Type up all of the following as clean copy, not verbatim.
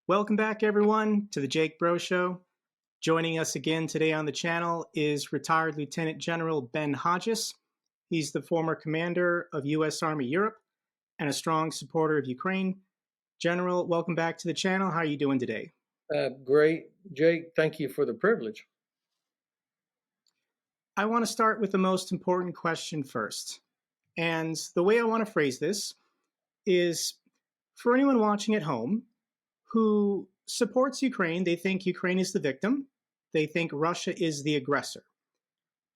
Welcome back, everyone, to the Broe Show. Joining us again today on the channel is retired Lieutenant General Ben Hodges. He's the former commander of U.S. Army Europe and a strong supporter of Ukraine. General, welcome back to the channel. How are you doing today? Great, Jake. Thank you for the privilege. I want to start with the most important question first. And the way I want to phrase this is for anyone watching at home who supports Ukraine, they think Ukraine is the victim. They think Russia is the aggressor.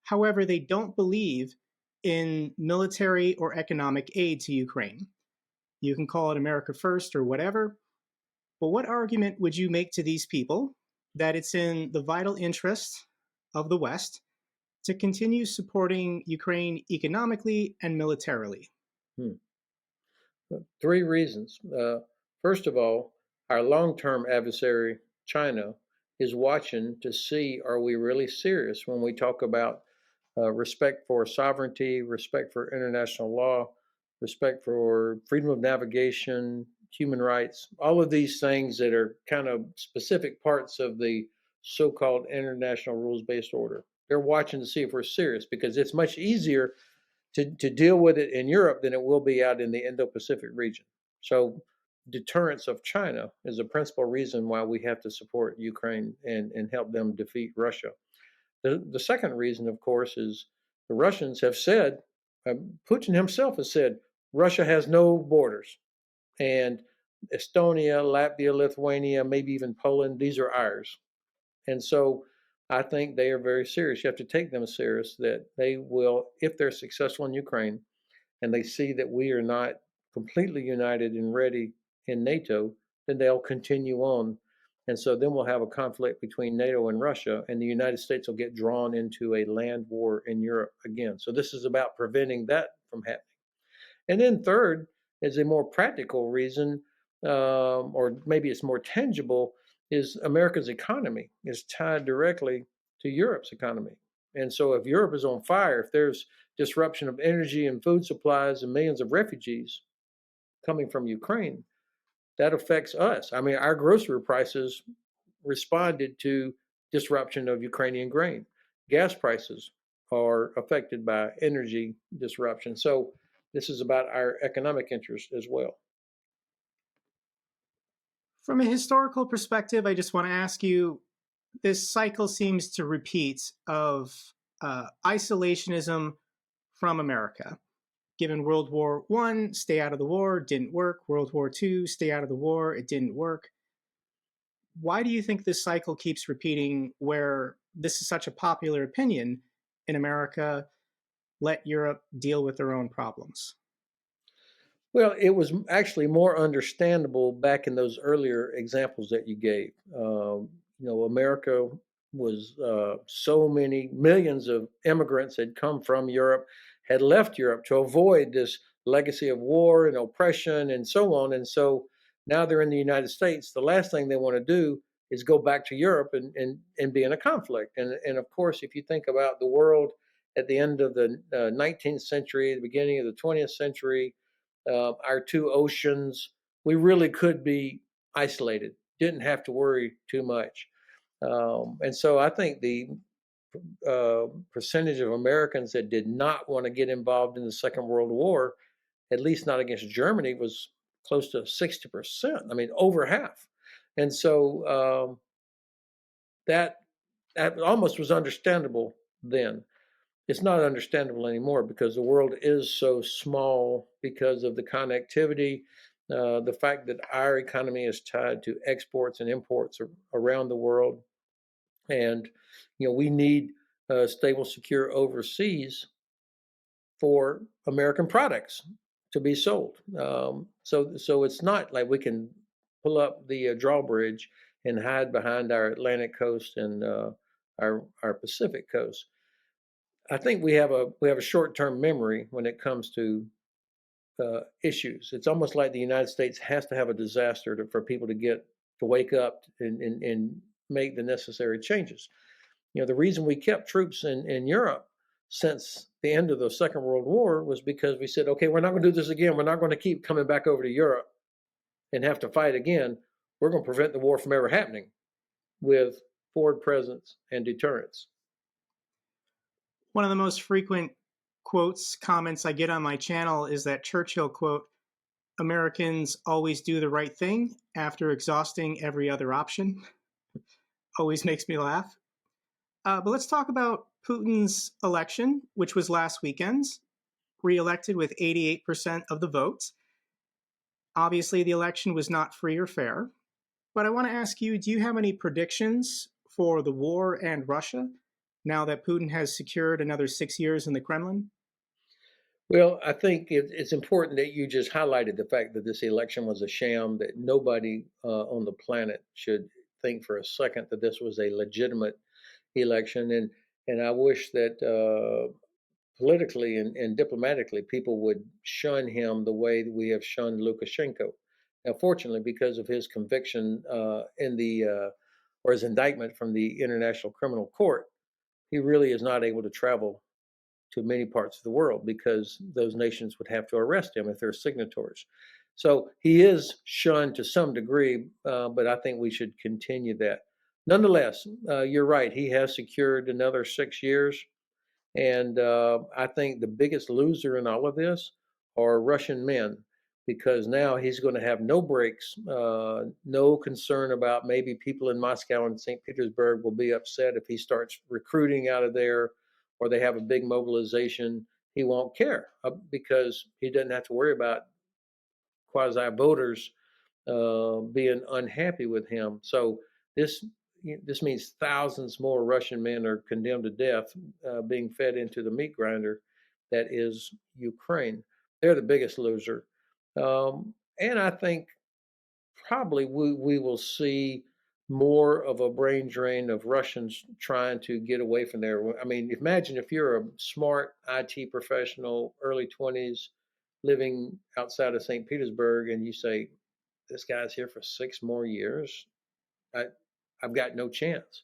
However, they don't believe in military or economic aid to Ukraine. You can call it America first or whatever, but what argument would you make to these people that it's in the vital interest of the West to continue supporting Ukraine economically and militarily? Three reasons. First of all, our long-term adversary, China, is watching to see, are we really serious when we talk about respect for sovereignty, respect for international law, respect for freedom of navigation, human rights, all of these things that are kind of specific parts of the so-called international rules-based order. They're watching to see if we're serious because it's much easier to deal with it in Europe than it will be out in the Indo-Pacific region. So deterrence of China is a principal reason why we have to support Ukraine and help them defeat Russia. The second reason, of course, is the Russians have said, Putin himself has said, Russia has no borders. And Estonia, Latvia, Lithuania, maybe even Poland, these are ours. And so I think they are very serious. You have to take them serious that they will, if they're successful in Ukraine and they see that we are not completely united and ready in NATO, then they'll continue on. And so then we'll have a conflict between NATO and Russia, and the United States will get drawn into a land war in Europe again. So this is about preventing that from happening. And then third is a more practical reason, or maybe it's more tangible, is America's economy is tied directly to Europe's economy. And so if Europe is on fire, if there's disruption of energy and food supplies and millions of refugees coming from Ukraine, that affects us. I mean, our grocery prices responded to disruption of Ukrainian grain. Gas prices are affected by energy disruption. So this is about our economic interest as well. From a historical perspective, I just want to ask you, this cycle seems to repeat of isolationism from America. Given World War I, stay out of the war, didn't work. World War II, stay out of the war, it didn't work. Why do you think this cycle keeps repeating where this is such a popular opinion in America, let Europe deal with their own problems? Well, it was actually more understandable back in those earlier examples that you gave. America was so many millions of immigrants had come from Europe, had left Europe to avoid this legacy of war and oppression and so on. And so now they're in the United States. The last thing they want to do is go back to Europe and be in a conflict. And of course, if you think about the world at the end of the 19th century, the beginning of the 20th century, our two oceans, we really could be isolated, didn't have to worry too much. And so I think the percentage of Americans that did not want to get involved in the Second World War, at least not against Germany, was close to 60%. I mean, over half. And so that almost was understandable then. It's not understandable anymore because the world is so small because of the connectivity, the fact that our economy is tied to exports and imports around the world. And, we need stable, secure overseas for American products to be sold. So it's not like we can pull up the drawbridge and hide behind our Atlantic coast and our Pacific coast. I think we have a short-term memory when it comes to issues. It's almost like the United States has to have a disaster for people to wake up and make the necessary changes. The reason we kept troops in Europe since the end of the Second World War was because we said, okay, we're not going to do this again. We're not going to keep coming back over to Europe and have to fight again. we're going to prevent the war from ever happening with forward presence and deterrence. One of the most frequent comments I get on my channel is that Churchill quote, Americans always do the right thing after exhausting every other option. Always makes me laugh. But let's talk about Putin's election, which was last weekend's, re-elected with 88% of the votes. Obviously, the election was not free or fair. But I want to ask you, do you have any predictions for the war and Russia now that Putin has secured another 6 years in the Kremlin? Well, I think it's important that you just highlighted the fact that this election was a sham, that nobody on the planet should think for a second that this was a legitimate election. And I wish that politically and diplomatically, people would shun him the way that we have shunned Lukashenko. Now, fortunately, because of his conviction or his indictment from the International Criminal Court, he really is not able to travel to many parts of the world because those nations would have to arrest him if they're signatories. So he is shunned to some degree, but I think we should continue that. Nonetheless, you're right. He has secured another 6 years. And I think the biggest loser in all of this are Russian men, because now he's going to have no breaks, no concern about maybe people in Moscow and St. Petersburg will be upset if he starts recruiting out of there or they have a big mobilization. He won't care because he doesn't have to worry about quasi voters being unhappy with him. So this means thousands more Russian men are condemned to death, being fed into the meat grinder that is Ukraine. They're the biggest loser. And I think probably we will see more of a brain drain of Russians trying to get away from there. I mean, imagine if you're a smart IT professional, early 20s, living outside of St. Petersburg, and you say, this guy's here for 6 more years. I've got no chance.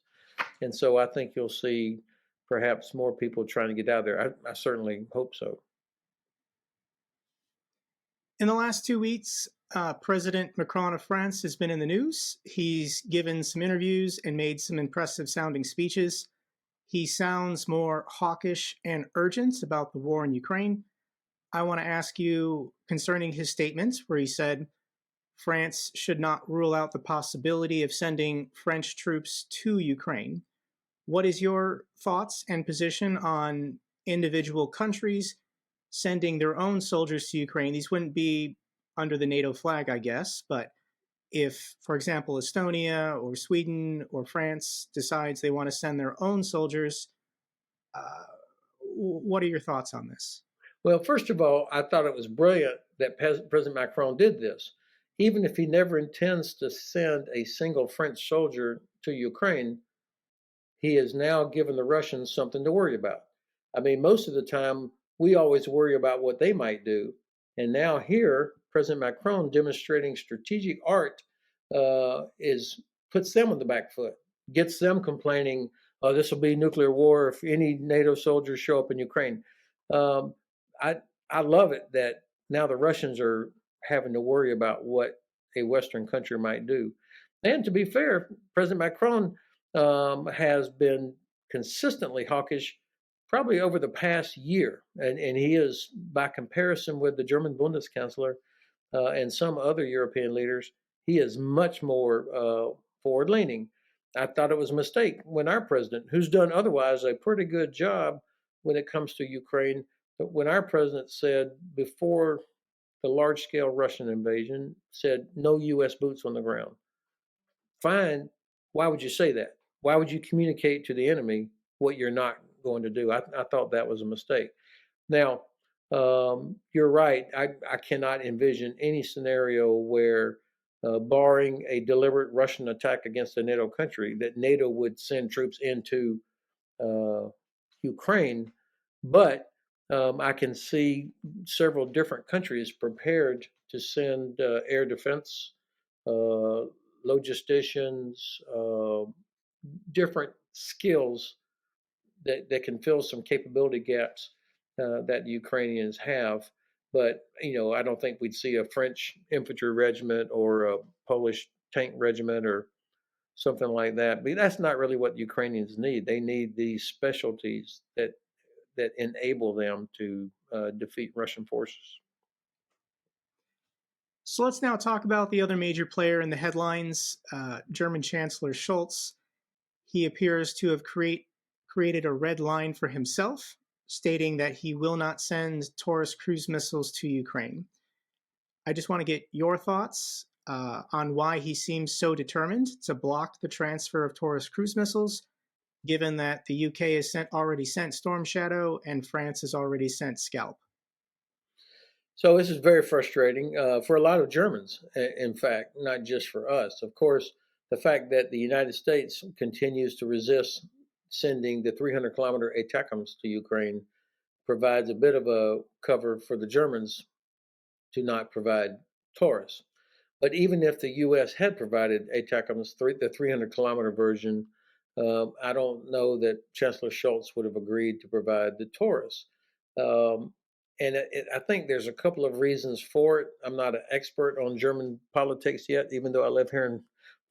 And so I think you'll see perhaps more people trying to get out there. I certainly hope so. In the last 2 weeks, President Macron of France has been in the news. He's given some interviews and made some impressive sounding speeches. He sounds more hawkish and urgent about the war in Ukraine. I want to ask you concerning his statements where he said France should not rule out the possibility of sending French troops to Ukraine. What is your thoughts and position on individual countries sending their own soldiers to Ukraine? These wouldn't be under the NATO flag, I guess, but if, for example, Estonia or Sweden or France decides they want to send their own soldiers, what are your thoughts on this? Well, first of all, I thought it was brilliant that President Macron did this. Even if he never intends to send a single French soldier to Ukraine, he has now given the Russians something to worry about. I mean, most of the time, we always worry about what they might do. And now here, President Macron demonstrating strategic art puts them on the back foot, gets them complaining, oh, this will be nuclear war if any NATO soldiers show up in Ukraine. I love it that now the Russians are having to worry about what a Western country might do. And to be fair, President Macron has been consistently hawkish probably over the past year. And he is, by comparison with the German Bundeskanzler and some other European leaders, he is much more forward leaning. I thought it was a mistake when our president, who's done otherwise a pretty good job when it comes to Ukraine, but when our president said before the large scale Russian invasion, said no U.S. boots on the ground. Fine. Why would you say that? Why would you communicate to the enemy what you're not going to do? I thought that was a mistake. Now, you're right. I cannot envision any scenario where, barring a deliberate Russian attack against a NATO country, that NATO would send troops into Ukraine. But I can see several different countries prepared to send air defense, logisticians, different skills that can fill some capability gaps that the Ukrainians have. But I don't think we'd see a French infantry regiment or a Polish tank regiment or something like that. But that's not really what Ukrainians need. They need these specialties that enable them to defeat Russian forces. So let's now talk about the other major player in the headlines, German Chancellor Scholz. He appears to have created a red line for himself, stating that he will not send Taurus cruise missiles to Ukraine. I just want to get your thoughts on why he seems so determined to block the transfer of Taurus cruise missiles, given that the UK has already sent Storm Shadow and France has already sent Scalp. So this is very frustrating for a lot of Germans, in fact, not just for us. Of course, the fact that the United States continues to resist sending the 300-kilometer ATACMS to Ukraine provides a bit of a cover for the Germans to not provide Taurus. But even if the U.S. had provided ATACMS, the 300-kilometer version, I don't know that Chancellor Scholz would have agreed to provide the Taurus. And I think there's a couple of reasons for it. I'm not an expert on German politics yet, even though I live here in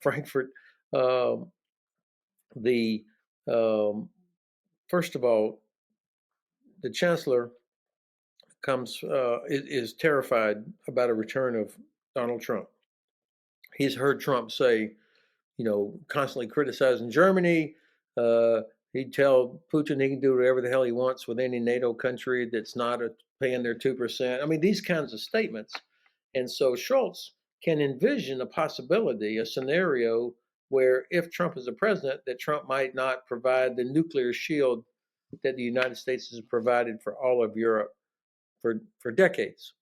Frankfurt. The First of all, the chancellor is terrified about a return of Donald Trump. He's heard Trump say, constantly criticizing Germany. He'd tell Putin he can do whatever the hell he wants with any NATO country that's not paying their 2%. I mean, these kinds of statements. And so Scholz can envision a possibility, a scenario where if Trump is the president, that Trump might not provide the nuclear shield that the United States has provided for all of Europe for decades,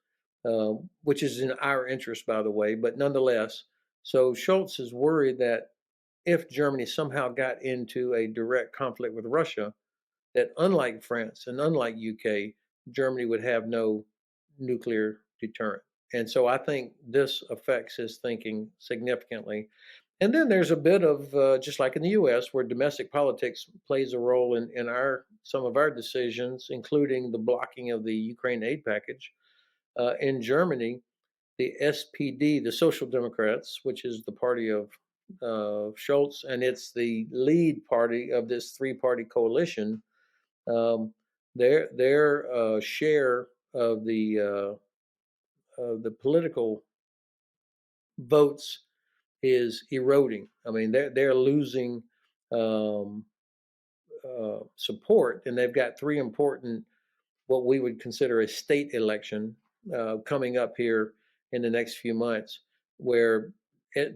which is in our interest, by the way, but nonetheless. So Scholz is worried that if Germany somehow got into a direct conflict with Russia, that unlike France and unlike UK, Germany would have no nuclear deterrent. And so I think this affects his thinking significantly. And then there's a bit of, just like in the US, where domestic politics plays a role in some of our decisions, including the blocking of the Ukraine aid package. In Germany, the SPD, the Social Democrats, which is the party of Scholz, and it's the lead party of this three-party coalition. Their share of the political votes is eroding. I mean, they're losing support, and they've got three important, what we would consider a state election coming up here in the next few months, where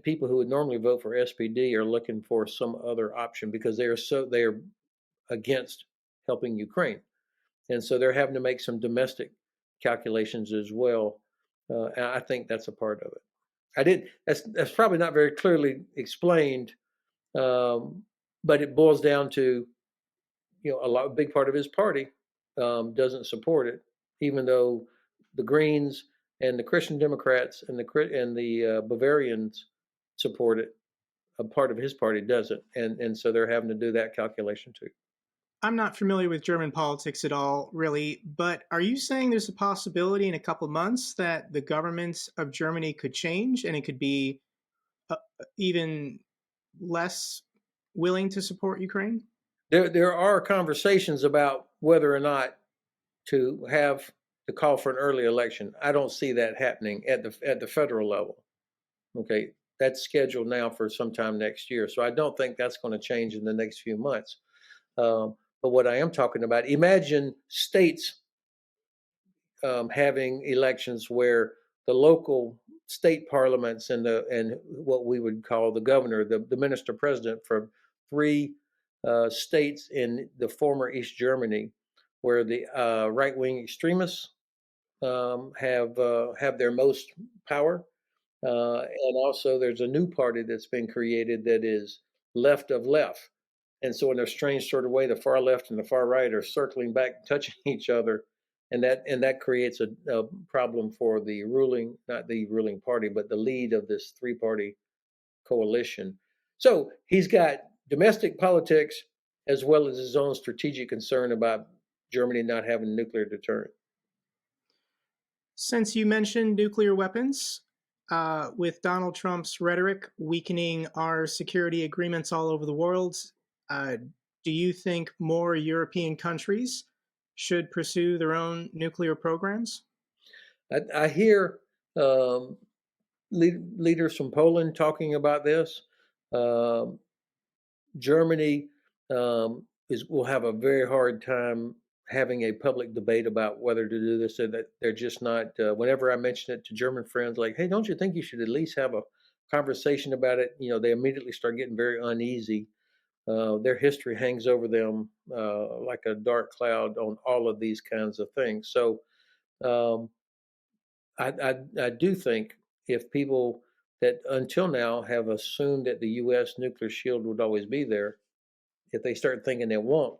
people who would normally vote for SPD are looking for some other option because they are against helping Ukraine, and so they're having to make some domestic calculations as well. And I think that's a part of it. That's probably not very clearly explained, but it boils down to a big part of his party doesn't support it, even though the Greens and the Christian Democrats and the Bavarians support it. A part of his party doesn't, and so they're having to do that calculation too. I'm not familiar with German politics at all, really, but are you saying there's a possibility in a couple months that the government of Germany could change and it could be even less willing to support Ukraine? There are conversations about whether or not to have the call for an early election. I don't see that happening at the federal level. Okay, that's scheduled now for sometime next year, so I don't think that's going to change in the next few months. But what I am talking about, imagine states having elections where the local state parliaments and what we would call the governor, the minister president for three states in the former East Germany, where the right-wing extremists have their most power, and also there's a new party that's been created that is left of left. And so in a strange sort of way, the far left and the far right are circling back, touching each other. And that creates a problem for the not the ruling party, but the lead of this three-party coalition. So he's got domestic politics as well as his own strategic concern about Germany not having a nuclear deterrent. Since you mentioned nuclear weapons, with Donald Trump's rhetoric weakening our security agreements all over the world, uh, do you think more European countries should pursue their own nuclear programs? I hear um, leaders from Poland talking about this. Um, Germany will have a very hard time having a public debate about whether to do this. So that they're just not. Whenever I mention it to German friends, like, "Hey, don't you think you should at least have a conversation about it?" They immediately start getting very uneasy. Their history hangs over them like a dark cloud on all of these kinds of things. So um, I do think if people that until now have assumed that the U.S. nuclear shield would always be there, if they start thinking it won't,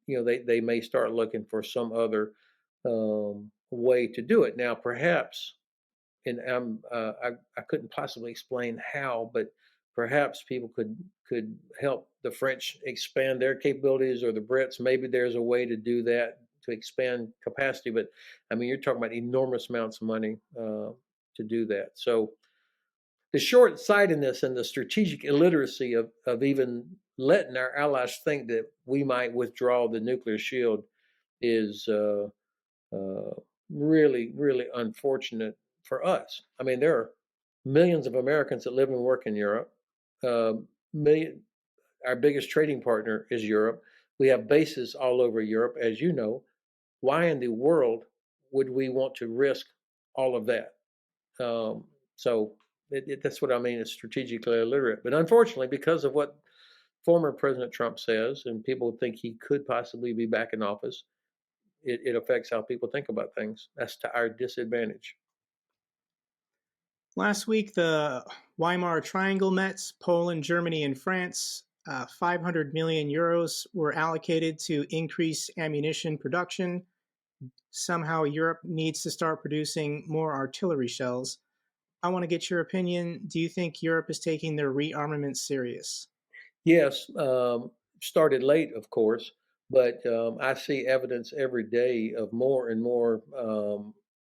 they may start looking for some other way to do it. Now, perhaps, and I couldn't possibly explain how, but perhaps people could help the French expand their capabilities, or the Brits. Maybe there's a way to do that to expand capacity. But I mean, you're talking about enormous amounts of money to do that. So the short-sightedness and the strategic illiteracy of even letting our allies think that we might withdraw the nuclear shield is uh, really, really unfortunate for us. I mean, there are millions of Americans that live and work in Europe. Million, our biggest trading partner is Europe. We have bases all over Europe, as you know. Why in the world would we want to risk all of that? So that's what I mean is strategically illiterate. But unfortunately, because of what former President Trump says, and people think he could possibly be back in office, it affects how people think about things. That's to our disadvantage. Last week, the Weimar Triangle met. Poland, Germany, and France. 500 million euros were allocated to increase ammunition production. Somehow, Europe needs to start producing more artillery shells. I want to get your opinion. Do you think Europe is taking their rearmament serious? Yes, started late, of course, but I see evidence every day of more and more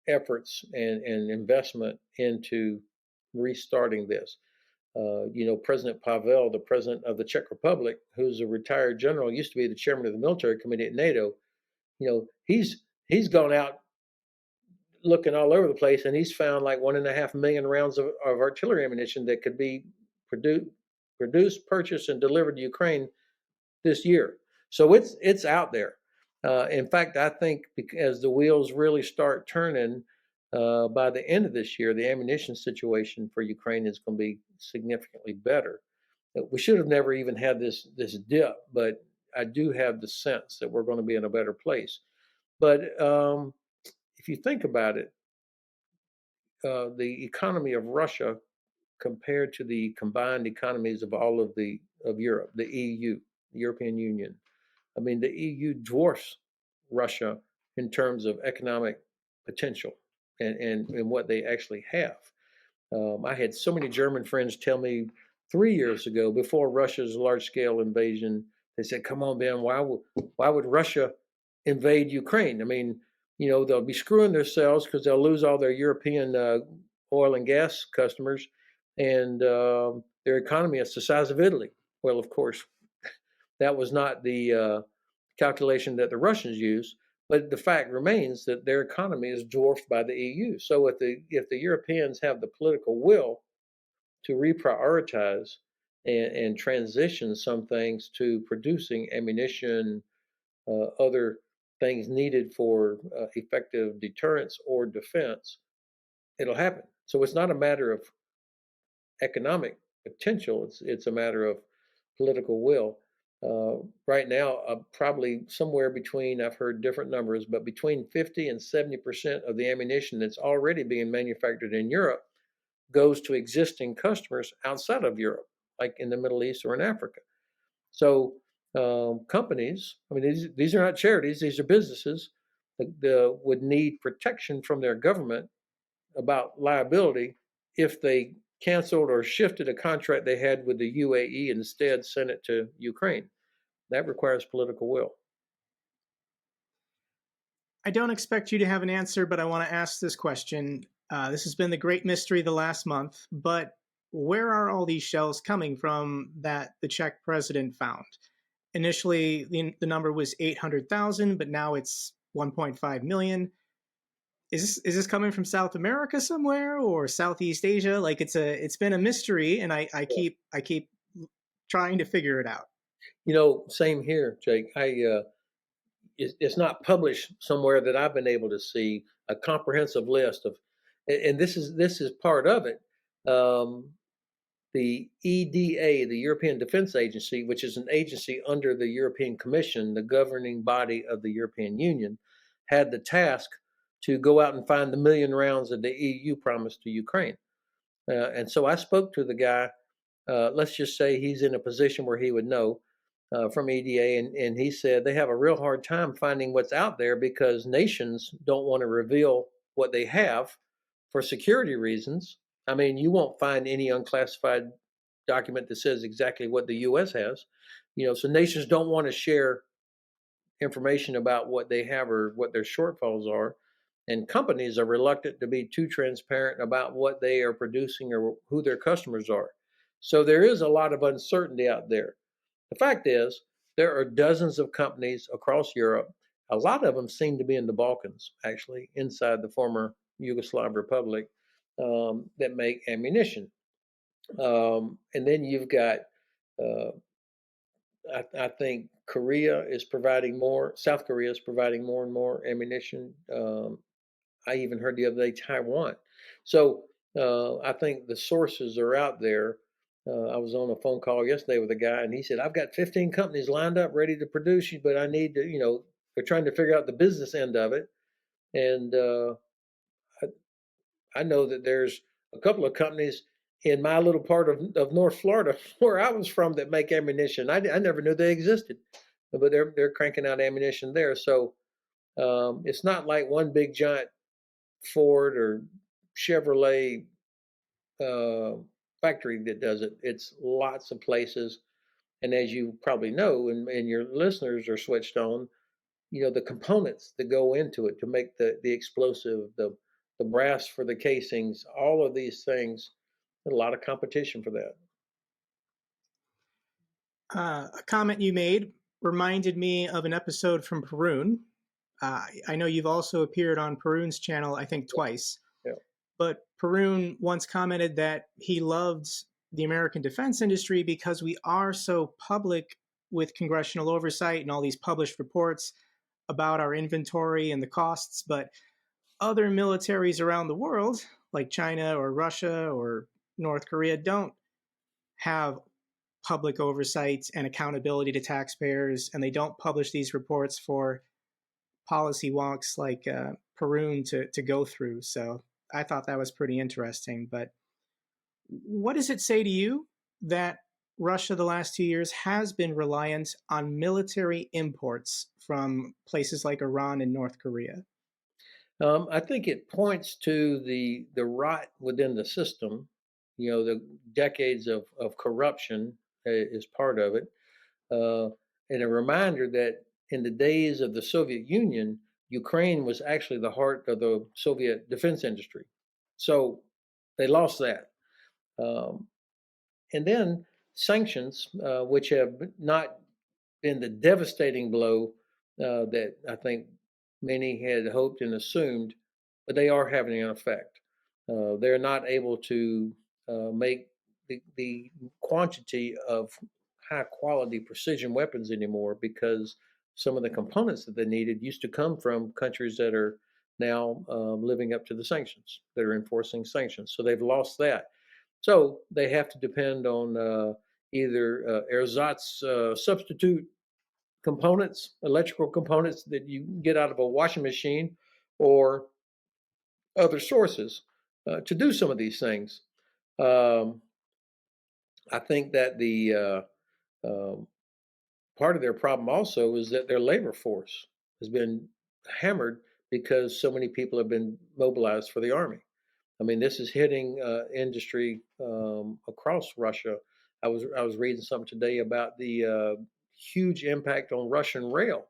efforts and investment into restarting this. President Pavel, the president of the Czech Republic, who's a retired general, used to be the chairman of the military committee at NATO. He's gone out looking all over the place, and he's found like 1.5 million rounds of artillery ammunition that could be produced, purchased, and delivered to Ukraine this year. So it's out there. In fact, I think as the wheels really start turning by the end of this year, the ammunition situation for Ukraine is going to be significantly better. We should have never even had this dip, but I do have the sense that we're going to be in a better place. But if you think about it, the economy of Russia compared to the combined economies of all of Europe, the EU, the European Union. I mean, the EU dwarfs Russia in terms of economic potential and what they actually have. I had so many German friends tell me 3 years ago, before Russia's large-scale invasion, they said, "Come on, Ben, why would Russia invade Ukraine? I mean, they'll be screwing themselves because they'll lose all their European oil and gas customers, and their economy is the size of Italy." Well, of course, that was not the calculation that the Russians used, but the fact remains that their economy is dwarfed by the EU. So if the Europeans have the political will to reprioritize and transition some things to producing ammunition, other things needed for effective deterrence or defense, it'll happen. So it's not a matter of economic potential; it's a matter of political will. Right now, probably somewhere between, I've heard different numbers, but between 50 and 70% of the ammunition that's already being manufactured in Europe goes to existing customers outside of Europe, like in the Middle East or in Africa. So companies, I mean, these are not charities, these are businesses that would need protection from their government about liability if they canceled or shifted a contract they had with the UAE and instead sent it to Ukraine. That requires political will. I don't expect you to have an answer, but I want to ask this question. This has been the great mystery the last month, but where are all these shells coming from that the Czech president found? Initially, the number was 800,000, but now it's 1.5 million. Is this coming from South America somewhere or Southeast Asia? Like it's been a mystery, and I keep trying to figure it out. Same here, Jake. It's not published somewhere that I've been able to see a comprehensive list of, and this is part of it. Um, the EDA, the European Defence Agency, which is an agency under the European Commission, the governing body of the European Union, had the task to go out and find the million rounds that the EU promised to Ukraine. And so I spoke to the guy. Let's just say he's in a position where he would know from EDA, and he said they have a real hard time finding what's out there because nations don't want to reveal what they have for security reasons. I mean, you won't find any unclassified document that says exactly what the U.S. has. So nations don't want to share information about what they have or what their shortfalls are. And companies are reluctant to be too transparent about what they are producing or who their customers are. So there is a lot of uncertainty out there. The fact is, there are dozens of companies across Europe. A lot of them seem to be in the Balkans, actually, inside the former Yugoslav Republic, that make ammunition. And then you've got, uh, I think Korea is providing more, South Korea is providing more and more ammunition. I even heard the other day Taiwan. So I think the sources are out there. I was on a phone call yesterday with a guy, and he said, I've got 15 companies lined up ready to produce you, but I need to, they're trying to figure out the business end of it. And I know that there's a couple of companies in my little part of North Florida, where I was from, that make ammunition. I never knew they existed, but they're cranking out ammunition there. So it's not like one big giant Ford or Chevrolet uh, factory that does it. It's lots of places. And as you probably know, and your listeners are switched on, the components that go into it to make the explosive, the brass for the casings, all of these things, a lot of competition for that. A comment you made reminded me of an episode from Perun. I know you've also appeared on Perun's channel, I think twice. Yeah. But Perun once commented that he loved the American defense industry because we are so public with congressional oversight and all these published reports about our inventory and the costs. But other militaries around the world, like China or Russia or North Korea, don't have public oversight and accountability to taxpayers, and they don't publish these reports for policy wonks like Perun to go through. So I thought that was pretty interesting. But what does it say to you that Russia the last 2 years has been reliant on military imports from places like Iran and North Korea? I think it points to the rot within the system. The decades of corruption is part of it, uh, and a reminder that in the days of the Soviet Union, Ukraine was actually the heart of the Soviet defense industry. So they lost that. Um, and then sanctions, which have not been the devastating blow that I think many had hoped and assumed, but they are having an effect. They're not able to make the quantity of high quality precision weapons anymore because some of the components that they needed used to come from countries that are now living up to the sanctions, that are enforcing sanctions. So they've lost that. So they have to depend on either ersatz substitute components, electrical components that you get out of a washing machine, or other sources to do some of these things. Um, I think that the part of their problem also is that their labor force has been hammered because so many people have been mobilized for the army. I mean, this is hitting industry across Russia. I was reading something today about the huge impact on Russian rail.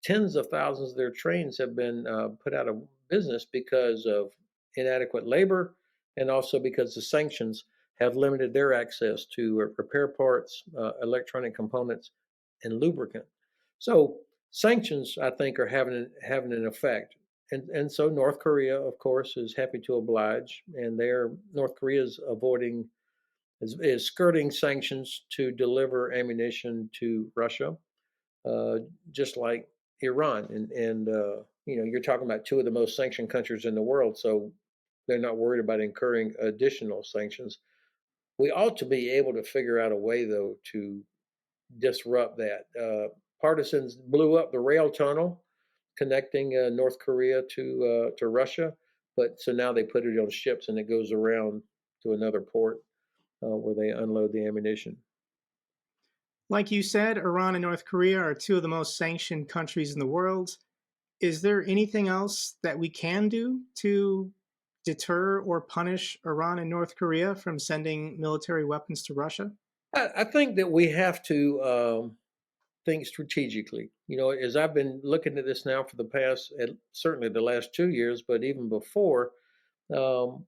Tens of thousands of their trains have been put out of business because of inadequate labor, and also because the sanctions have limited their access to repair parts, electronic components, and lubricant. So sanctions, I think, are having an effect. And so North Korea, of course, is happy to oblige, and North Korea is avoiding is skirting sanctions to deliver ammunition to Russia, uh, just like Iran. And you're talking about two of the most sanctioned countries in the world, so they're not worried about incurring additional sanctions. We ought to be able to figure out a way, though, to disrupt that. Partisans blew up the rail tunnel connecting North Korea to Russia, but so now they put it on ships and it goes around to another port where they unload the ammunition. Like you said, Iran and North Korea are two of the most sanctioned countries in the world. Is there anything else that we can do to deter or punish Iran and North Korea from sending military weapons to Russia? I think that we have to think strategically. As I've been looking at this now for the past, certainly the last 2 years, but even before, um,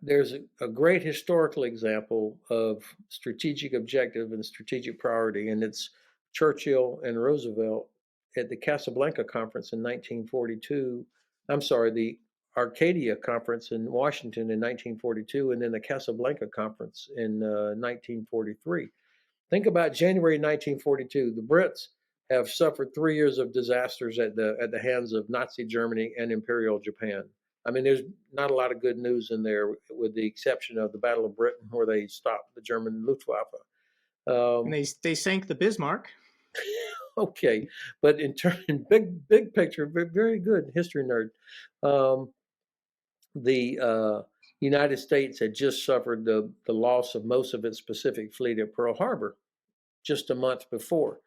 there's a great historical example of strategic objective and strategic priority, and it's Churchill and Roosevelt at the Casablanca Conference in 1942. I'm sorry, the Arcadia Conference in Washington in 1942, and then the Casablanca Conference in 1943. Think about January 1942. The Brits have suffered 3 years of disasters at the hands of Nazi Germany and Imperial Japan. I mean, there's not a lot of good news in there, with the exception of the Battle of Britain, where they stopped the German Luftwaffe. And they sank the Bismarck. Okay, but in big picture, very good history nerd. Um, the United States had just suffered the loss of most of its Pacific Fleet at Pearl Harbor just a month before.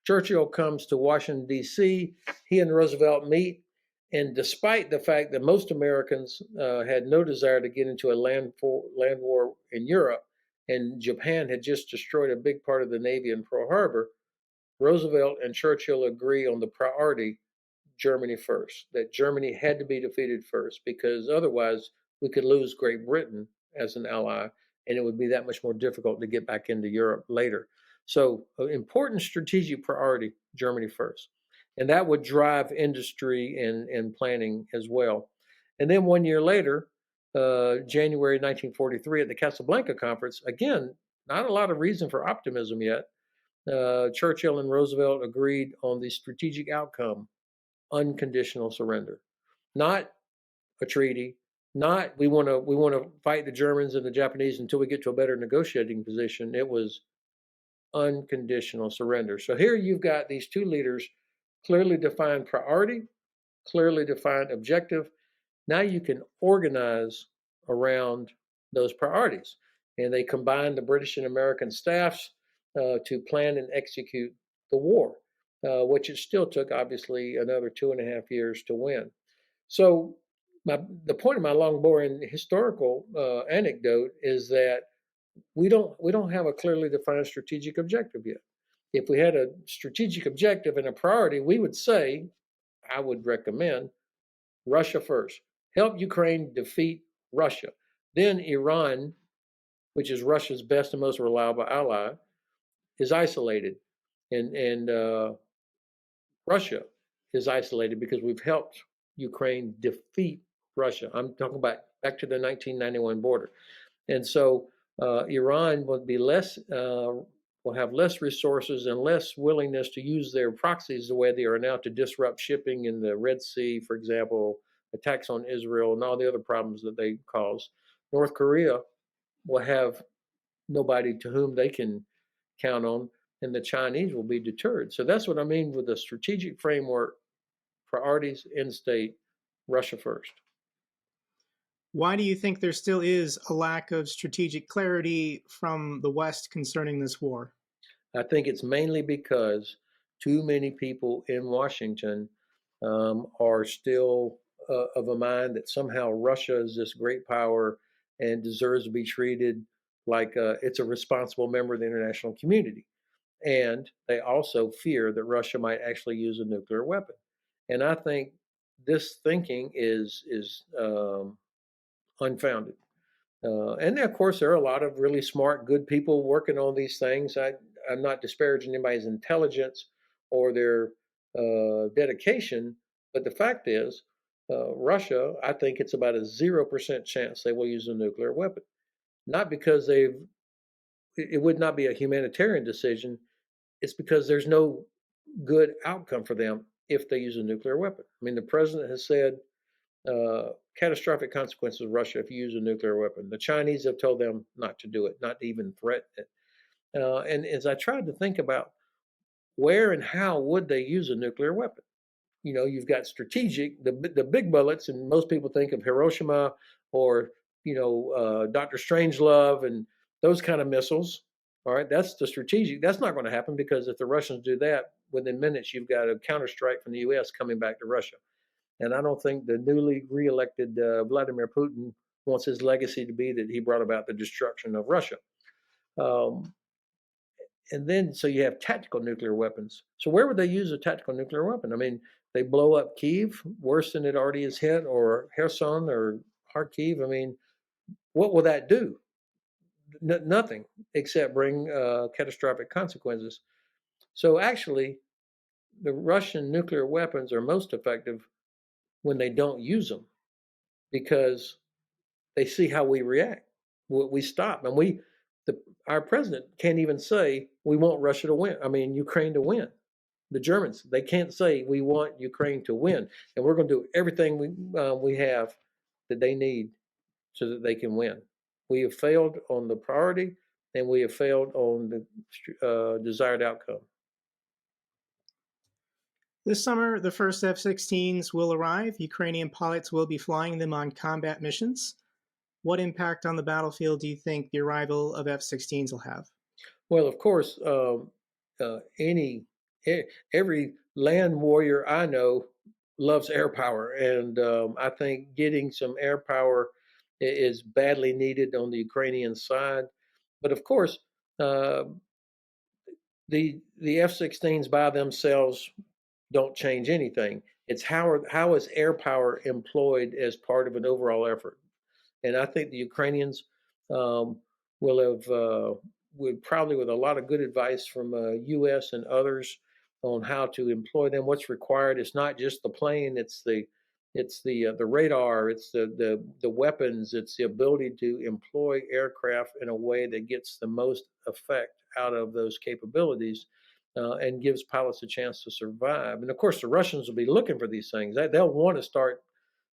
Churchill comes to Washington, D.C. He and Roosevelt meet. And despite the fact that most Americans had no desire to get into a land war in Europe, and Japan had just destroyed a big part of the Navy in Pearl Harbor, Roosevelt and Churchill agree on the priority: Germany first, that Germany had to be defeated first, because otherwise we could lose Great Britain as an ally, and it would be that much more difficult to get back into Europe later. So, important strategic priority: Germany first. And that would drive industry and planning as well. And then 1 year later, January 1943, at the Casablanca Conference, again, not a lot of reason for optimism yet. Churchill and Roosevelt agreed on the strategic outcome: unconditional surrender, not a treaty, not we want to fight the Germans and the Japanese until we get to a better negotiating position. It was unconditional surrender. So here you've got these two leaders, clearly defined priority, clearly defined objective. Now you can organize around those priorities, and they combine the British and American staffs to plan and execute the war, which it still took, obviously, another 2.5 years to win. So the point of my long, boring historical anecdote is that we don't have a clearly defined strategic objective yet. If we had a strategic objective and a priority, we would say, I would recommend Russia first. Help Ukraine defeat Russia. Then Iran, which is Russia's best and most reliable ally, is isolated, and Russia is isolated because we've helped Ukraine defeat Russia. I'm talking about back to the 1991 border, and so Iran will have less resources and less willingness to use their proxies the way they are now to disrupt shipping in the Red Sea, for example, attacks on Israel, and all the other problems that they cause. North Korea will have nobody to whom they can count on, and the Chinese will be deterred. So that's what I mean with the strategic framework: priorities, end state, Russia first. Why do you think there still is a lack of strategic clarity from the West concerning this war? I think it's mainly because too many people in Washington are still of a mind that somehow Russia is this great power and deserves to be treated like it's a responsible member of the international community. And they also fear that Russia might actually use a nuclear weapon. And I think this thinking is unfounded. And of course, there are a lot of really smart, good people working on these things. I'm not disparaging anybody's intelligence or their dedication, but the fact is, Russia, I think it's about a 0% chance they will use a nuclear weapon. Not because it would not be a humanitarian decision. It's because there's no good outcome for them if they use a nuclear weapon. I mean, the president has said catastrophic consequences of Russia if you use a nuclear weapon. The Chinese have told them not to do it, not to even threaten it. And as I tried to think about where and how would they use a nuclear weapon, you've got strategic, the big bullets, and most people think of Hiroshima or Dr. Strangelove and those kind of missiles. All right, that's the strategic. That's not going to happen because if the Russians do that, within minutes you've got a counterstrike from the U.S. coming back to Russia. And I don't think the newly reelected Vladimir Putin wants his legacy to be that he brought about the destruction of Russia. And then, so you have tactical nuclear weapons. So where would they use a tactical nuclear weapon? I mean, they blow up Kyiv worse than it already is hit, or Kherson or Kharkiv. I mean, what will that do? Nothing except bring catastrophic consequences. So actually, the Russian nuclear weapons are most effective when they don't use them because they see how we react. We stop, and our president can't even say we want Russia to win. I mean, Ukraine to win. The Germans, they can't say we want Ukraine to win, and we're going to do everything we have that they need so that they can win. We have failed on the priority, and we have failed on the desired outcome. This summer, the first F-16s will arrive. Ukrainian pilots will be flying them on combat missions. What impact on the battlefield do you think the arrival of F-16s will have? Well, of course, every land warrior I know loves air power, and I think getting some air power is badly needed on the Ukrainian side. But of course, the F-16s by themselves don't change anything. It's how is air power employed as part of an overall effort. And I think the Ukrainians will have, would probably with a lot of good advice from U.S. and others on how to employ them. What's required? It's not just the plane. It's the radar. It's the weapons. It's the ability to employ aircraft in a way that gets the most effect out of those capabilities. And gives pilots a chance to survive. And of course, the Russians will be looking for these things. They'll want to start,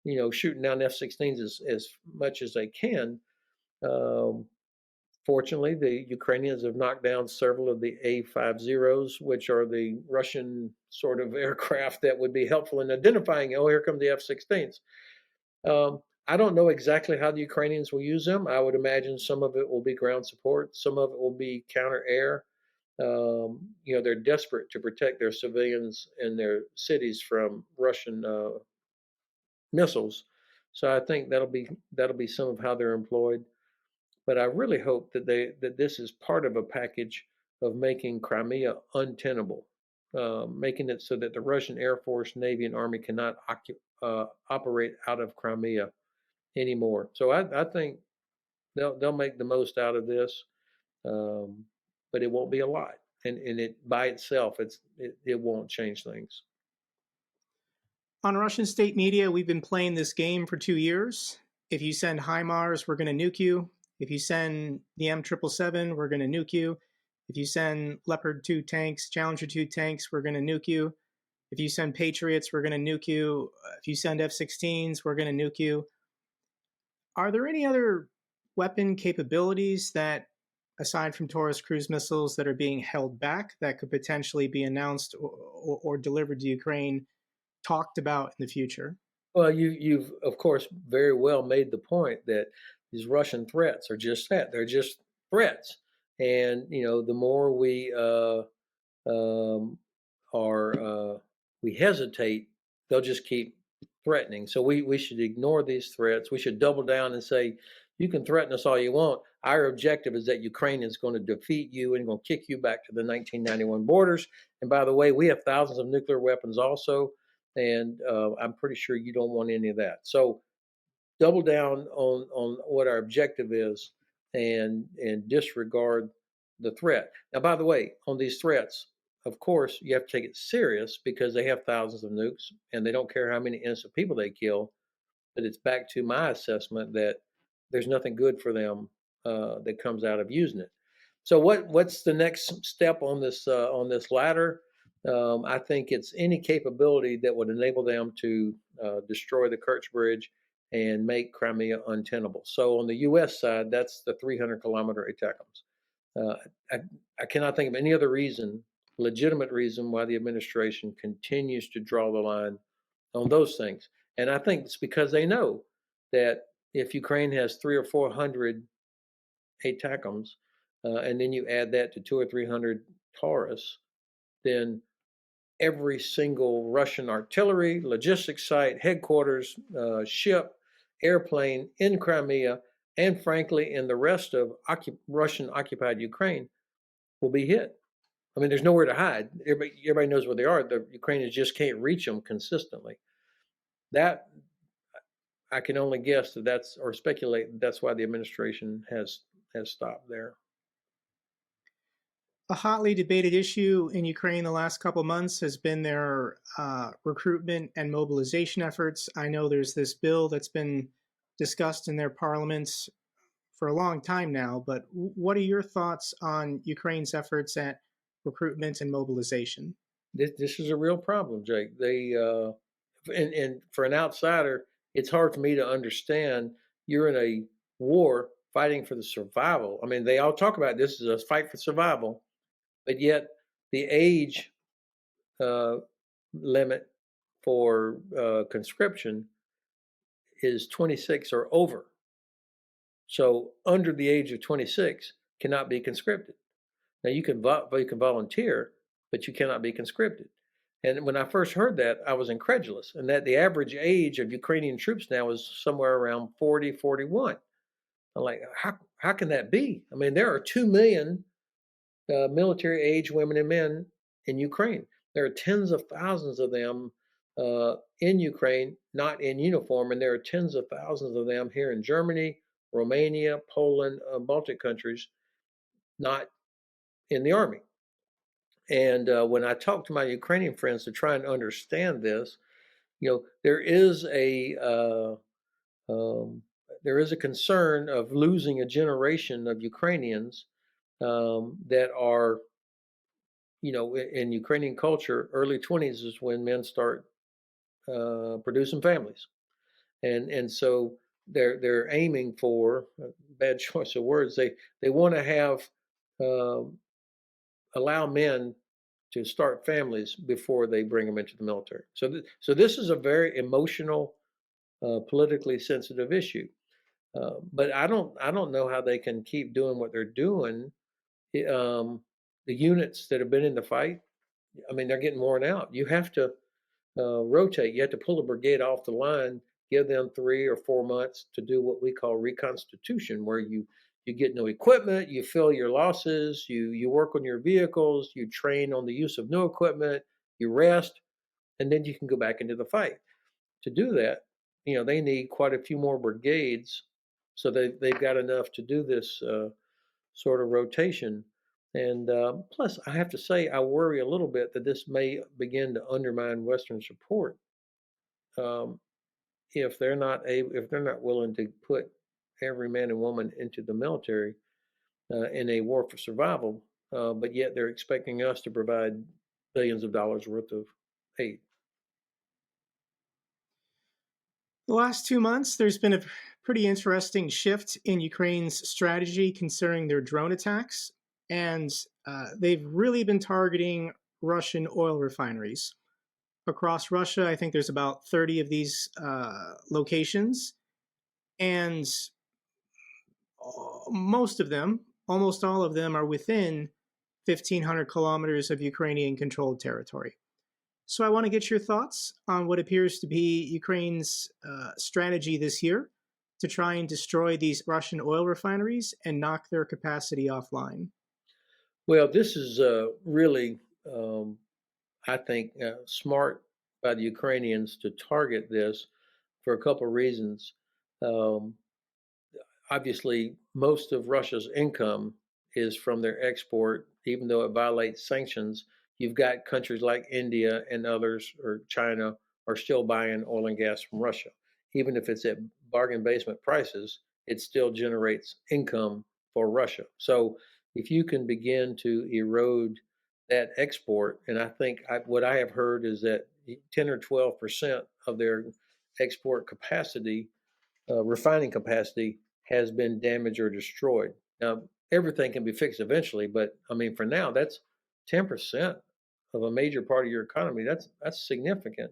shooting down F-16s as much as they can. Fortunately, the Ukrainians have knocked down several of the A-50s, which are the Russian sort of aircraft that would be helpful in identifying, oh, here come the F-16s. I don't know exactly how the Ukrainians will use them. I would imagine some of it will be ground support. Some of it will be counter-air. They're desperate to protect their civilians and their cities from Russian missiles. So I think that'll be some of how they're employed. But I really hope that this is part of a package of making Crimea untenable, making it so that the Russian Air Force, Navy, and Army cannot operate out of Crimea anymore. So I think they'll make the most out of this. But it won't be a lot, and it by itself, it won't change things. On Russian state media, we've been playing this game for 2 years. If you send HIMARS, we're going to nuke you. If you send the M777, we're going to nuke you. If you send Leopard 2 tanks, Challenger 2 tanks, we're going to nuke you. If you send Patriots, we're going to nuke you. If you send F-16s, we're going to nuke you. Are there any other weapon capabilities that, aside from Taurus cruise missiles, that are being held back that could potentially be announced or delivered to Ukraine, talked about in the future? Well, you've of course very well made the point that these Russian threats are just that. They're just threats. And the more we we hesitate, they'll just keep threatening. So we should ignore these threats. We should double down and say, you can threaten us all you want. Our objective is that Ukraine is going to defeat you and going to kick you back to the 1991 borders. And by the way, we have thousands of nuclear weapons also. and I'm pretty sure you don't want any of that. So double down on what our objective is, and disregard the threat. Now, by the way, on these threats, of course, you have to take it serious because they have thousands of nukes and they don't care how many innocent people they kill. But it's back to my assessment that there's nothing good for them that comes out of using it. So what's the next step on this ladder? I think it's any capability that would enable them to destroy the Kerch Bridge and make Crimea untenable. So on the U.S. side, that's the 300-kilometer ATACMS. I cannot think of any other reason, legitimate reason, why the administration continues to draw the line on those things. And I think it's because they know that if Ukraine has 300 or 400 ATACMS, and then you add that to 200 or 300 taurus, then every single Russian artillery, logistics site, headquarters, ship, airplane in Crimea, and frankly in the rest of Russian occupied Ukraine will be hit. I mean, there's nowhere to hide. Everybody knows where they are. The Ukrainians just can't reach them consistently. That I can only guess that's or speculate that's why the administration has stopped there. A hotly debated issue in Ukraine the last couple months has been their recruitment and mobilization efforts. I know there's this bill that's been discussed in their parliaments for a long time now, but what are your thoughts on Ukraine's efforts at recruitment and mobilization? This is a real problem, Jake. They and for an outsider, it's hard for me to understand. You're in a war fighting for the survival. I mean, they all talk about this as a fight for survival, but yet the age limit for conscription is 26 or over. So under the age of 26 cannot be conscripted. Now you can volunteer, but you cannot be conscripted. And when I first heard that, I was incredulous, and that the average age of Ukrainian troops now is somewhere around 40, 41. I'm like, how can that be? I mean, there are 2 million military age women and men in Ukraine. There are tens of thousands of them in Ukraine, not in uniform, and there are tens of thousands of them here in Germany, Romania, Poland, Baltic countries, not in the army. And when I talk to my Ukrainian friends to try and understand this, there is a concern of losing a generation of Ukrainians that are, in Ukrainian culture, early 20s is when men start producing families, and so they're aiming for bad choice of words. They want to have allow men to start families before they bring them into the military. So this is a very emotional, politically sensitive issue. But I don't know how they can keep doing what they're doing. The units that have been in the fight, I mean, they're getting worn out. You have to rotate. You have to pull a brigade off the line, give them 3 or 4 months to do what we call reconstitution, where you get new equipment, you fill your losses, you work on your vehicles, you train on the use of new equipment, you rest, and then you can go back into the fight. To do that, they need quite a few more brigades, so they've got enough to do this sort of rotation. And plus, I have to say, I worry a little bit that this may begin to undermine Western support if they're not willing to put every man and woman into the military in a war for survival, but yet they're expecting us to provide billions of dollars worth of aid. The last 2 months, there's been a pretty interesting shift in Ukraine's strategy concerning their drone attacks, and they've really been targeting Russian oil refineries. Across Russia, I think there's about 30 of these locations, and most of them, almost all of them, are within 1,500 kilometers of Ukrainian-controlled territory. So I want to get your thoughts on what appears to be Ukraine's strategy this year to try and destroy these Russian oil refineries and knock their capacity offline. Well, this is really, I think, smart by the Ukrainians to target this for a couple of reasons. Um, Obviously, most of Russia's income is from their export, even though it violates sanctions. You've got countries like India and others, or China, are still buying oil and gas from Russia. Even if it's at bargain basement prices, it still generates income for Russia. So if you can begin to erode that export, and I think what I have heard is that 10 or 12% of their export capacity, refining capacity, has been damaged or destroyed. Now, everything can be fixed eventually, but I mean, for now, that's 10% of a major part of your economy. That's significant.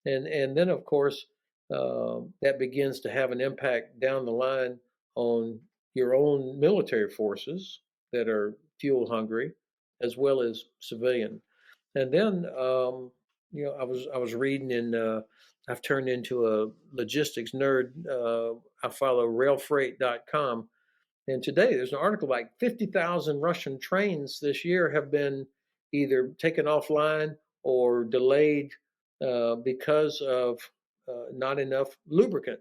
And then, of course, that begins to have an impact down the line on your own military forces that are fuel hungry, as well as civilian. And then, I was reading in. I've turned into a logistics nerd. I follow railfreight.com, and today there's an article like 50,000 Russian trains this year have been either taken offline or delayed because of not enough lubricant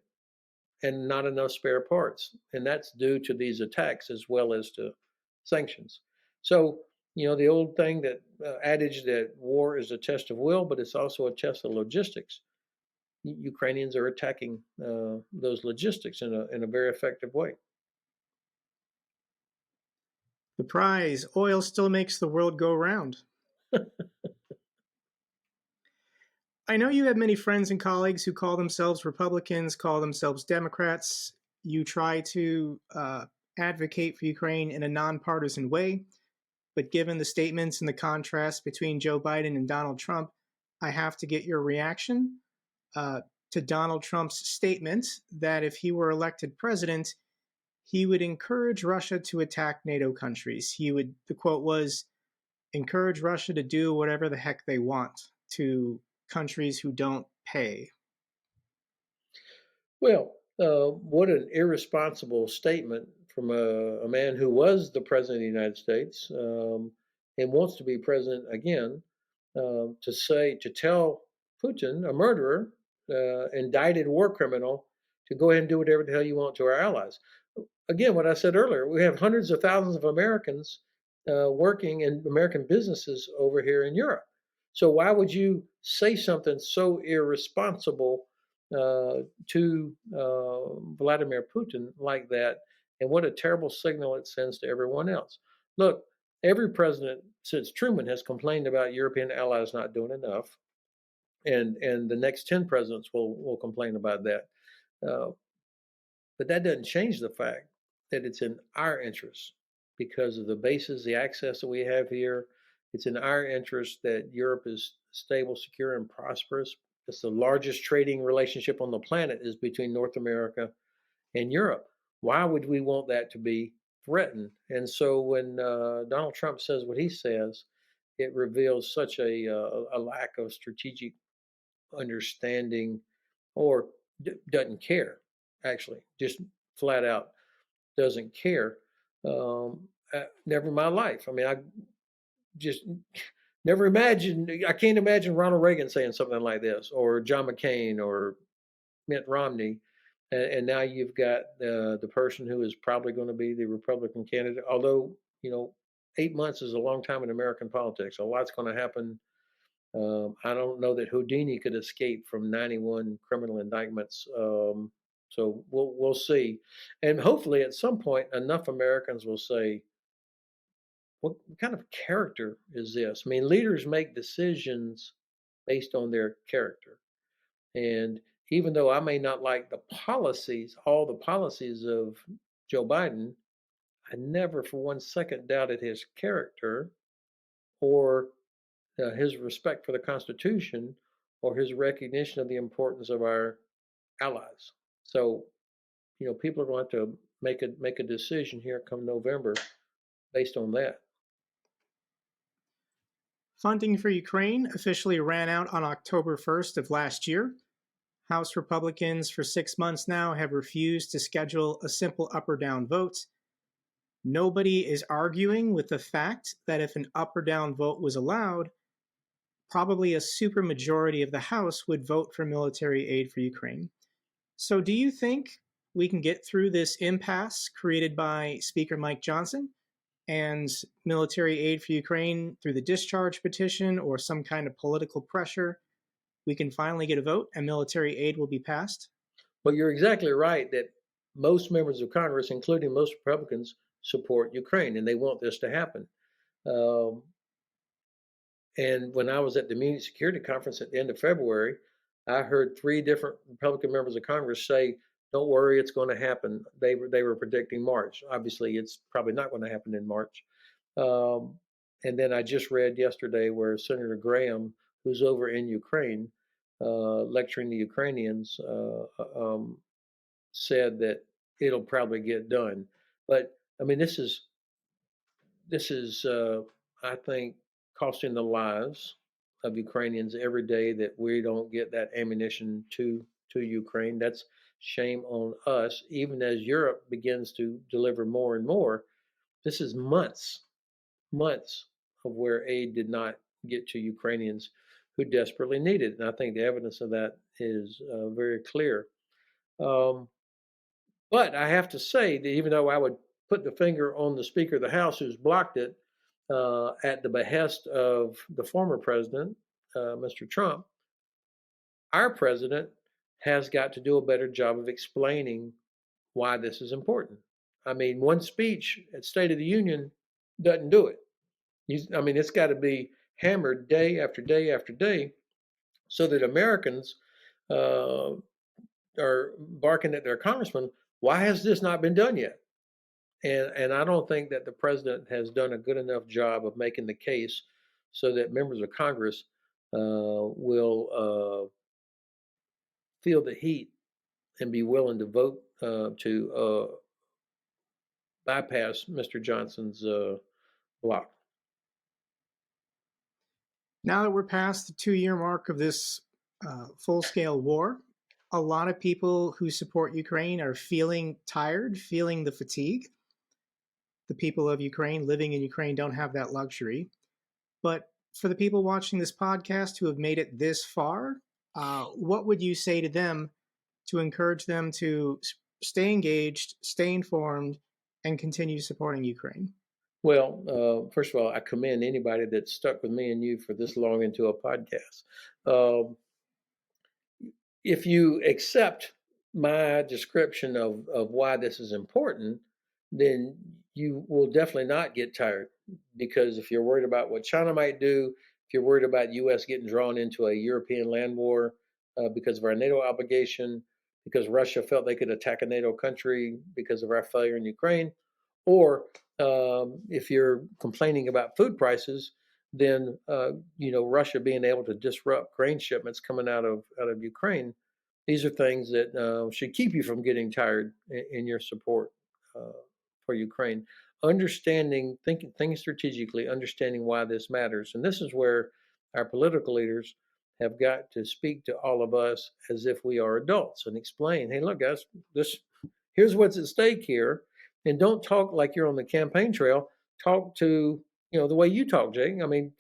and not enough spare parts. And that's due to these attacks as well as to sanctions. So, the old thing that adage that war is a test of will, but it's also a test of logistics. Ukrainians are attacking those logistics in a very effective way. The prize, oil still makes the world go round. I know you have many friends and colleagues who call themselves Republicans, call themselves Democrats. You try to advocate for Ukraine in a nonpartisan way, but given the statements and the contrast between Joe Biden and Donald Trump, I have to get your reaction to Donald Trump's statement that if he were elected president, he would encourage Russia to attack NATO countries. The quote was, encourage Russia to do whatever the heck they want to countries who don't pay. Well, what an irresponsible statement from a man who was the president of the United States, and wants to be president again, to tell Putin, a murderer, indicted war criminal, to go ahead and do whatever the hell you want to our allies. Again, what I said earlier, we have hundreds of thousands of Americans working in American businesses over here in Europe. So why would you say something so irresponsible to Vladimir Putin like that? And what a terrible signal it sends to everyone else. Look, every president since Truman has complained about European allies not doing enough, and the next 10 presidents will complain about that. But that doesn't change the fact that it's in our interest because of the bases, the access that we have here. It's in our interest that Europe is stable, secure, and prosperous. It's the largest trading relationship on the planet is between North America and Europe. Why would we want that to be threatened? And so when Donald Trump says what he says, it reveals such a lack of strategic understanding, or doesn't care, actually, just flat out doesn't care. Never in my life. I mean, I just never imagined, I can't imagine Ronald Reagan saying something like this, or John McCain, or Mitt Romney. And now you've got the person who is probably going to be the Republican candidate, although, 8 months is a long time in American politics. A lot's going to happen. I don't know that Houdini could escape from 91 criminal indictments. So we'll see, and hopefully at some point enough Americans will say, what kind of character is this? I mean, leaders make decisions based on their character, and even though I may not like all the policies of Joe Biden, I never for 1 second doubted his character, or his respect for the Constitution, or his recognition of the importance of our allies. So, people are going to have to make a decision here come November based on that. Funding for Ukraine officially ran out on October 1st of last year. House Republicans for 6 months now have refused to schedule a simple up or down vote. Nobody is arguing with the fact that if an up or down vote was allowed, probably a supermajority of the House would vote for military aid for Ukraine. So, do you think we can get through this impasse created by Speaker Mike Johnson and military aid for Ukraine through the discharge petition or some kind of political pressure? We can finally get a vote and military aid will be passed? Well, you're exactly right that most members of Congress, including most Republicans, support Ukraine and they want this to happen. Um, and when I was at the Munich Security Conference at the end of February, I heard 3 different Republican members of Congress say, "Don't worry, it's going to happen." They were predicting March. Obviously, it's probably not going to happen in March. Um, and then I just read yesterday where Senator Graham, who's over in Ukraine, lecturing the Ukrainians, said that it'll probably get done. But I mean, this is I think costing the lives of Ukrainians every day that we don't get that ammunition to Ukraine. That's shame on us. Even as Europe begins to deliver more and more, this is months of where aid did not get to Ukrainians who desperately need it. And I think the evidence of that is very clear. Um, but I have to say that even though I would put the finger on the Speaker of the House who's blocked it at the behest of the former president, Mr. Trump, our president has got to do a better job of explaining why this is important. I mean, one speech at State of the Union doesn't do it. I mean, it's got to be hammered day after day after day so that Americans uh, are barking at their congressman, why has this not been done yet? And I don't think that the president has done a good enough job of making the case so that members of Congress will feel the heat and be willing to vote to bypass Mr. Johnson's block. Now that we're past the 2-year mark of this full-scale war, a lot of people who support Ukraine are feeling tired, feeling the fatigue. The people of Ukraine living in Ukraine don't have that luxury. But for the people watching this podcast who have made it this far, what would you say to them to encourage them to stay engaged, stay informed, and continue supporting Ukraine? Well, first of all, I commend anybody that stuck with me and you for this long into a podcast. If you accept my description of why this is important, then you will definitely not get tired. Because if you're worried about what China might do, if you're worried about U.S. getting drawn into a European land war because of our NATO obligation, because Russia felt they could attack a NATO country because of our failure in Ukraine, or if you're complaining about food prices, then Russia being able to disrupt grain shipments coming out of Ukraine, these are things that should keep you from getting tired in your support for Ukraine. Understanding, thinking strategically, understanding why this matters, and this is where our political leaders have got to speak to all of us as if we are adults and explain, hey, look, guys, here's what's at stake here. And don't talk like you're on the campaign trail. Talk to, the way you talk, Jake. I mean,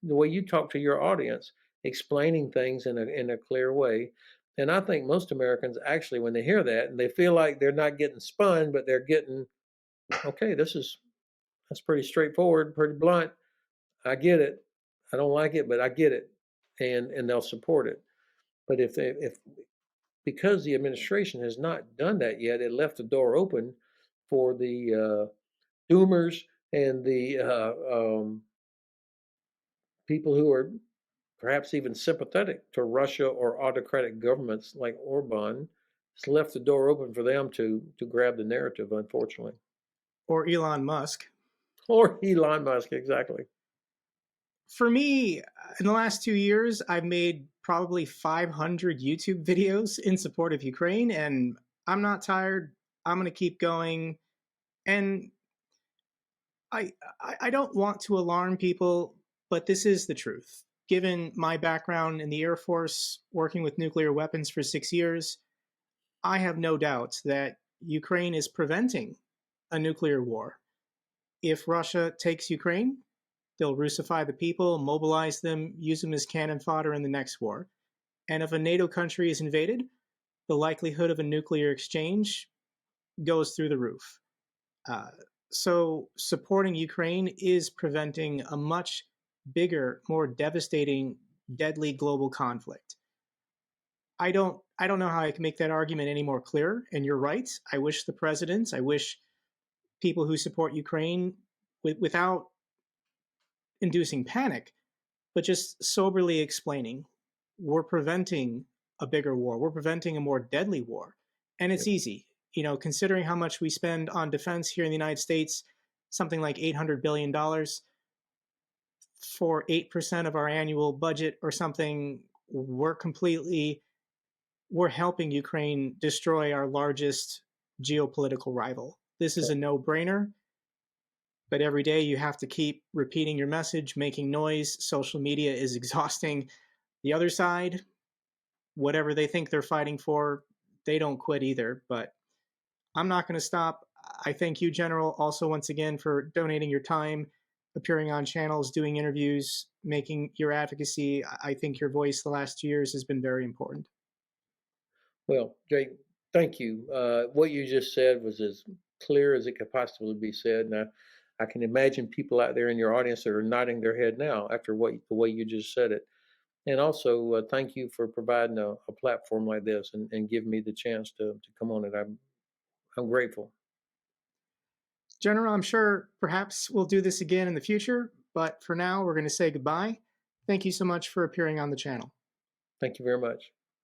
the way you talk to your audience, explaining things in a clear way. And I think most Americans actually, when they hear that, and they feel like they're not getting spun, but they're getting, okay, that's pretty straightforward, pretty blunt. I get it. I don't like it, but I get it, and they'll support it. But if because the administration has not done that yet, it left the door open for the doomers and the people who are perhaps even sympathetic to Russia or autocratic governments like Orban. It's left the door open for them to grab the narrative, unfortunately. Or Elon Musk. Or Elon Musk, exactly. For me, in the last 2 years, I've made probably 500 YouTube videos in support of Ukraine, and I'm not tired. I'm going to keep going. And I don't want to alarm people, but this is the truth. Given my background in the Air Force, working with nuclear weapons for 6 years, I have no doubt that Ukraine is preventing a nuclear war. If Russia takes Ukraine, They'll Russify the people, mobilize them, use them as cannon fodder in the next war. And if a NATO country is invaded, the likelihood of a nuclear exchange goes through the roof. Uh, so supporting Ukraine is preventing a much bigger, more devastating, deadly global conflict. I don't know how I can make that argument any more clear. And you're right. I wish the presidents, I wish people who support Ukraine without inducing panic, but just soberly explaining, we're preventing a bigger war. We're preventing a more deadly war. And it's easy. Considering how much we spend on defense here in the United States, something like $800 billion for 8% of our annual budget or something, we're helping Ukraine destroy our largest geopolitical rival. This is a no-brainer, but every day you have to keep repeating your message, making noise. Social media is exhausting. The other side, whatever they think they're fighting for, they don't quit either. But I'm not going to stop. I thank you, General, also once again for donating your time, appearing on channels, doing interviews, making your advocacy. I think your voice the last 2 years has been very important. Well, Jake, thank you. What you just said was as clear as it could possibly be said. And I can imagine people out there in your audience that are nodding their head now after the way you just said it. And also, thank you for providing a platform like this and giving me the chance to come on it. I'm grateful. General, I'm sure perhaps we'll do this again in the future, but for now, we're going to say goodbye. Thank you so much for appearing on the channel. Thank you very much.